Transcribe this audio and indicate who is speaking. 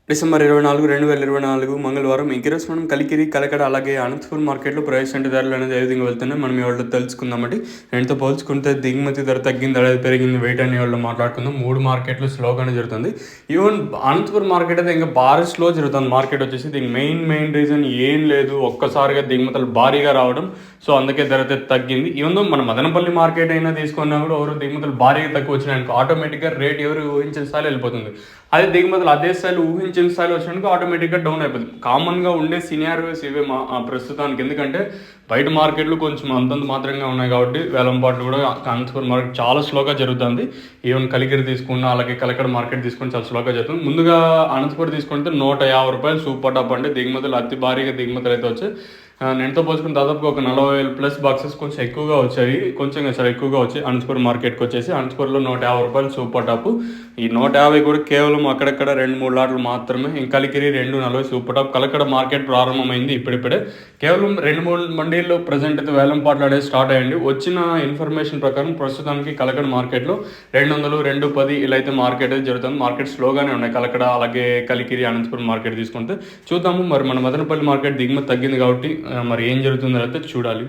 Speaker 1: December 24, 2024 మంగళవారం ఈరోజు మనం కలికిరి, కలకడ అలాగే అనంతపురం మార్కెట్లో ప్రైస్ అంటే ధరలు అనేది ఏ విధంగా వెళ్తున్నాయి మనం ఇవాళ తెలుసుకుందామండి. రెండుతో పోల్చుకుంటే దిగుమతి ధర తగ్గింది, అలాగే పెరిగింది, వెయిట్ అని ఇవాళ మాట్లాడుకుందాం. 3 మార్కెట్లు స్లోగానే జరుగుతుంది. ఈవెన్ అనంతపురం మార్కెట్ అయితే ఇంకా భారీ స్లో జరుగుతుంది. మార్కెట్ వచ్చేసి దీనికి మెయిన్ రీజన్ ఏం లేదు, ఒక్కసారిగా దిగుమతులు భారీగా రావడం. సో అందుకే ధర అయితే తగ్గింది. ఈవెన్ మన మదనపల్లి మార్కెట్ అయినా తీసుకున్నా కూడా ఎవరు దిగుమతులు భారీగా తక్కువ వచ్చినాయనుకో ఆటోమేటిక్గా రేట్ ఎవరు ఊహించిన స్థాయిలో వెళ్ళిపోతుంది. అదే దిగుమతులు అదే స్థాయిలో ఊహించిన స్థాయిలో వచ్చినందుకు ఆటోమేటిక్గా డౌన్ అయిపోతుంది. కామన్గా ఉండే సినారియోస్ ఇవే ప్రస్తుతానికి. ఎందుకంటే బయట మార్కెట్లు కొంచెం అంతంత మాత్రంగా ఉన్నాయి కాబట్టి వేలంపాట్లు కూడా అనంతపురం మార్కెట్ చాలా స్లోగా జరుగుతుంది. ఈవెన్ కలికిరి తీసుకున్నా అలాగే కలకడ మార్కెట్ తీసుకుని చాలా స్లోగా జరుగుతుంది. ముందుగా అనంతపురం తీసుకుంటే ₹150 సూపర్ టాప్ అంటే దిగుమతులు అతి భారీగా దిగుమతులు అయితే వచ్చాయి. నేనుతో పోల్చుకుని దాదాపుగా ఒక 40,000+ బాక్సెస్ కొంచెం ఎక్కువగా వచ్చాయి. కొంచెం చాలా ఎక్కువగా వచ్చాయి అనంతపురం మార్కెట్కి వచ్చేసి. అనంతపురంలో ₹150 సూపర్ టాప్. ఈ 150 కూడా కేవలం అక్కడక్కడ 2-3 లాట్లు మాత్రమే. Kalikiri 240 super top. Kalakada market ప్రారంభమైంది ఇప్పుడిప్పుడే. కేవలం 2-3 మండీల్లో ప్రజెంట్ అయితే వేలంపాట్లు అనేది స్టార్ట్ అయ్యండి. వచ్చిన ఇన్ఫర్మేషన్ ప్రకారం ప్రస్తుతానికి కలకడ మార్కెట్లో 200, 210 ఇలా అయితే మార్కెట్ అయితే జరుగుతుంది. మార్కెట్ స్లోగానే ఉన్నాయి కలకడ అలాగే కలికిరి, అనంతపురం మార్కెట్ తీసుకుంటే. చూద్దాము మరి మన మదనపల్లి మార్కెట్ దిగుమతి తగ్గింది కాబట్టి మరి ఏం జరుగుతుందో అయితే చూడాలి.